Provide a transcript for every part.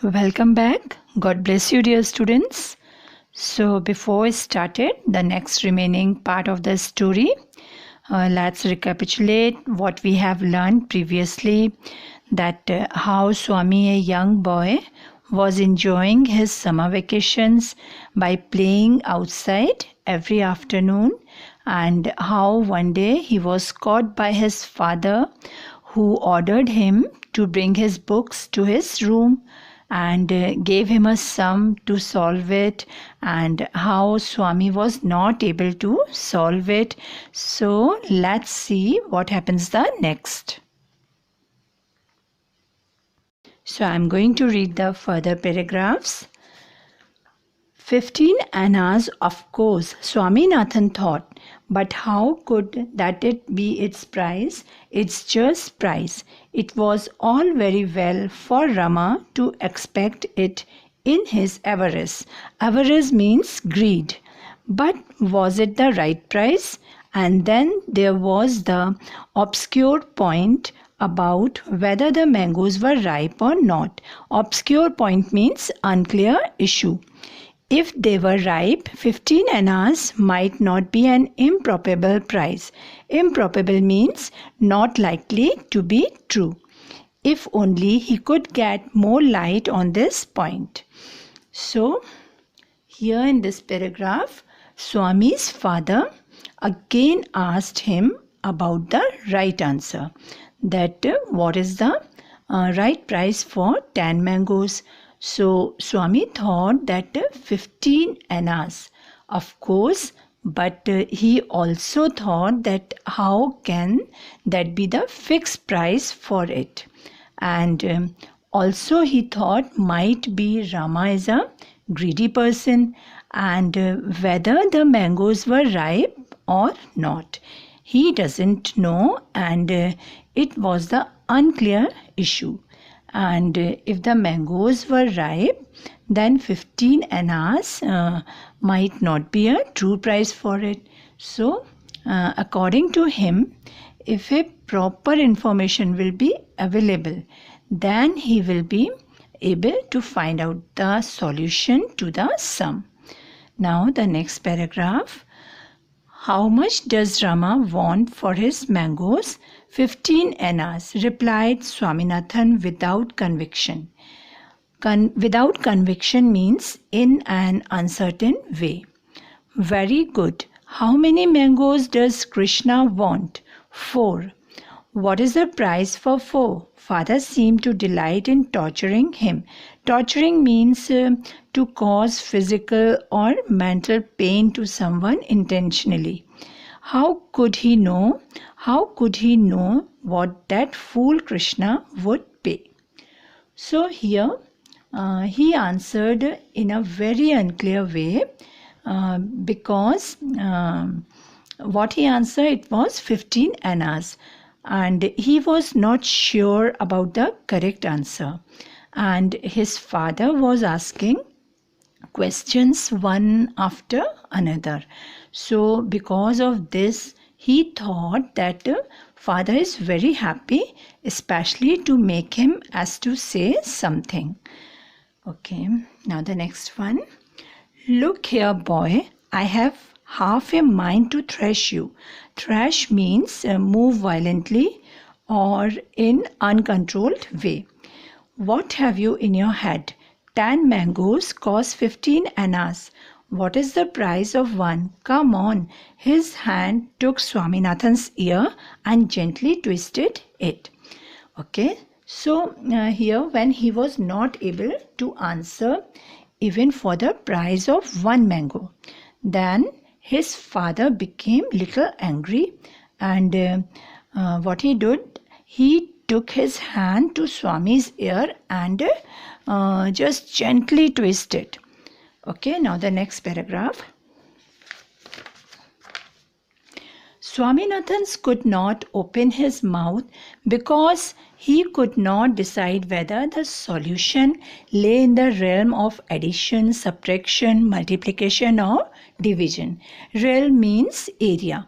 Welcome back. God bless you, dear students. So, before we started the next remaining part of the story, let's recapitulate what we have learned previously, that how Swami, a young boy, was enjoying his summer vacations by playing outside every afternoon, and how one day he was caught by his father, who ordered him to bring his books to his room and gave him a sum to solve it, and how Swami was not able to solve it. So let's see what happens the next. So I'm going to read the further paragraphs. 15 annas, of course, Swaminathan thought, but how could that it be its price? It's just price. It was all very well for Rama to expect it in his avarice. Avarice means greed. But was it the right price? And then there was the obscure point about whether the mangoes were ripe or not. Obscure point means unclear issue. If they were ripe, 15 annas might not be an improbable price. Improbable means not likely to be true. If only he could get more light on this point. So, here in this paragraph, Swami's father again asked him about the right answer. That what is the right price for 10 mangoes? So Swami thought that 15 annas, of course, but he also thought that how can that be the fixed price for it? And also he thought might be Rama is a greedy person, and whether the mangoes were ripe or not. He doesn't know, and it was the unclear issue. And if the mangoes were ripe, then 15 annas might not be a true price for it. So, according to him, if a proper information will be available, then he will be able to find out the solution to the sum. Now, the next paragraph. How much does Rama want for his mangoes? 15 annas, replied Swaminathan without conviction. Without conviction means in an uncertain way. Very good. How many mangoes does Krishna want? 4. What is the price for 4? Father seemed to delight in torturing him. Torturing means to cause physical or mental pain to someone intentionally. How could he know? How could he know what that fool Krishna would pay? So here he answered in a very unclear way because what he answered, it was 15 annas. And he was not sure about the correct answer. And his father was asking questions one after another. So because of this, he thought that father is very happy, especially to make him as to say something. Okay, now the next one. Look here, boy, I have half a mind to thrash you. Thrash means move violently or in uncontrolled way. What have you in your head? 10 mangoes cost 15 annas. What is the price of one? Come on. His hand took Swaminathan's ear and gently twisted it. Okay. So here when he was not able to answer even for the price of one mango, then his father became little angry, and what he did, he took his hand to Swami's ear and just gently twisted. Okay, now the next paragraph. Swaminathan could not open his mouth because he could not decide whether the solution lay in the realm of addition, subtraction, multiplication or division. Realm means area.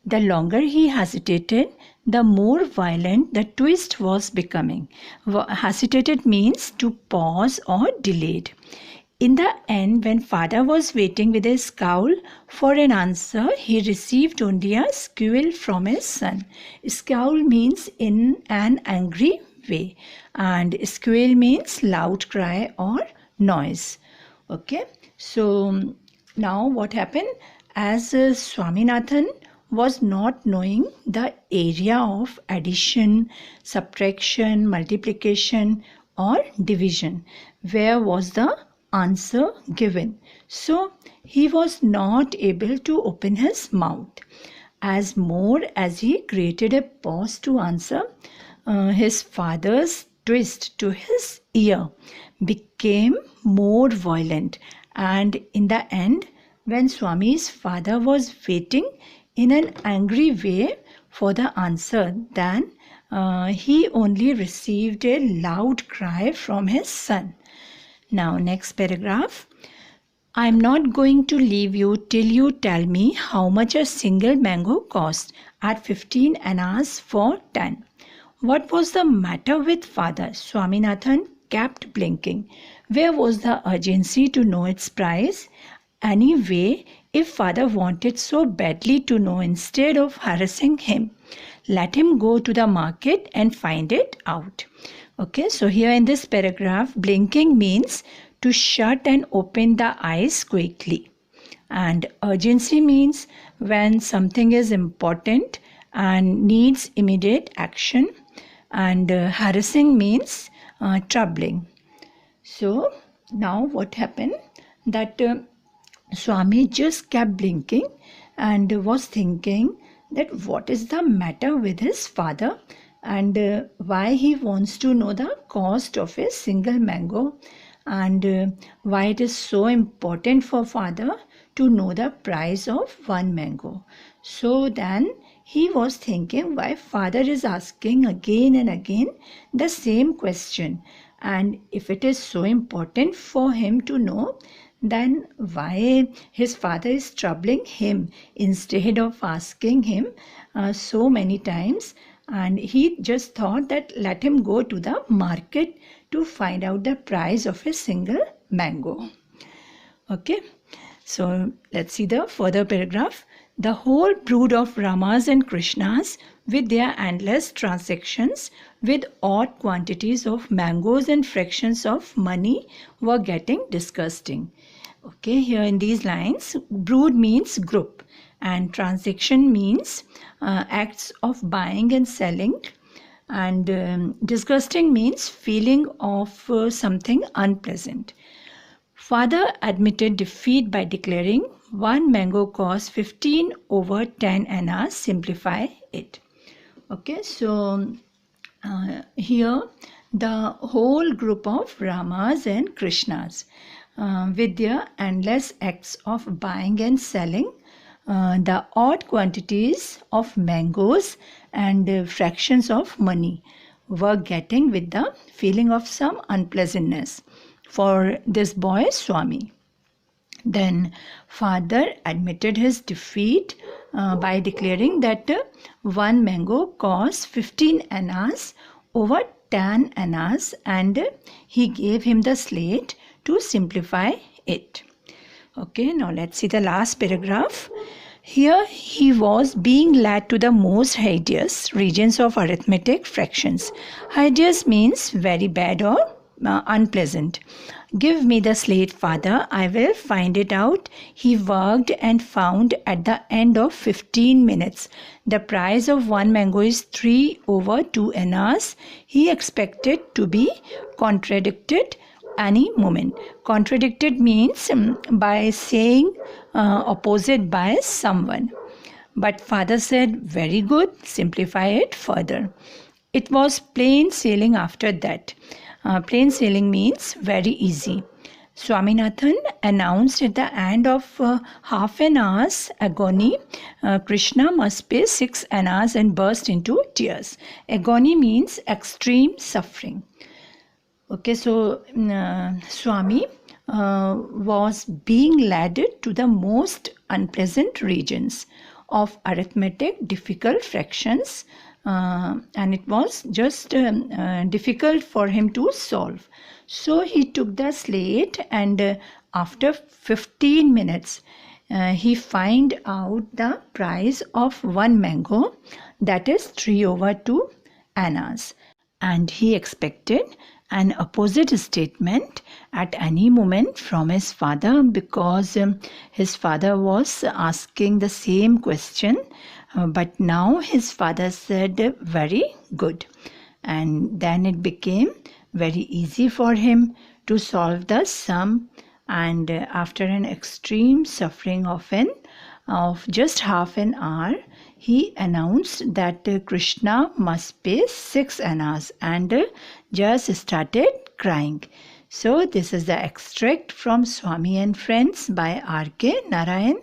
The longer he hesitated, the more violent the twist was becoming. Hesitated means to pause or delayed. In the end, when father was waiting with a scowl for an answer, he received only a squeal from his son. Scowl means in an angry way, and squeal means loud cry or noise. Okay, so now what happened? As Swaminathan was not knowing the area of addition, subtraction, multiplication or division, where was the answer given. So he was not able to open his mouth. As more as he created a pause to answer, his father's twist to his ear became more violent, and in the end, when Swami's father was waiting in an angry way for the answer, then he only received a loud cry from his son. Now, next paragraph. I am not going to leave you till you tell me how much a single mango cost at 15 annas for 10. What was the matter with father? Swaminathan kept blinking. Where was the urgency to know its price? Anyway, if father wanted so badly to know instead of harassing him, let him go to the market and find it out. Okay, so here in this paragraph, blinking means to shut and open the eyes quickly. And urgency means when something is important and needs immediate action. And harassing means troubling. So now what happened? That Swami just kept blinking and was thinking that what is the matter with his father, and why he wants to know the cost of a single mango, and why it is so important for father to know the price of one mango. So then he was thinking why father is asking again and again the same question, and if it is so important for him to know, then why his father is troubling him instead of asking him so many times. And he just thought that let him go to the market to find out the price of a single mango. Okay, so let's see the further paragraph. The whole brood of Ramas and Krishnas with their endless transactions with odd quantities of mangoes and fractions of money were getting disgusting. Okay, here in these lines, brood means group and transaction means acts of buying and selling, and disgusting means feeling of something unpleasant. Father admitted defeat by declaring one mango costs 15 over 10 annas. Simplify it. Okay, so here the whole group of Ramas and Krishnas with their endless acts of buying and selling, the odd quantities of mangoes and fractions of money were getting with the feeling of some unpleasantness for this boy Swami. Then father admitted his defeat by declaring that one mango costs 15 annas over 10 annas, and he gave him the slate to simplify it. Okay, now let's see the last paragraph. Here he was being led to the most hideous regions of arithmetic fractions. Hideous means very bad or unpleasant. Give me the slate, father, I will find it out. He worked and found at the end of 15 minutes. The price of one mango is 3 over 2 annas. He expected to be contradicted any moment. Contradicted means by saying opposite by someone. But father said, very good, simplify it further. It was plain sailing after that. Plain sailing means very easy. Swaminathan announced at the end of half an hour's agony, Krishna must pay 6 annas, and burst into tears. Agony means extreme suffering. Okay, so Swami was being led to the most unpleasant regions of arithmetic difficult fractions and it was just difficult for him to solve. So he took the slate, and after 15 minutes, he find out the price of one mango, that is 3/2 annas, and he expected an opposite statement at any moment from his father, because his father was asking the same question, but now his father said very good, and then it became very easy for him to solve the sum. And after an extreme suffering of just half an hour, he announced that Krishna must pay 6 annas, and just started crying. So this is the extract from Swami and Friends by R.K. Narayan.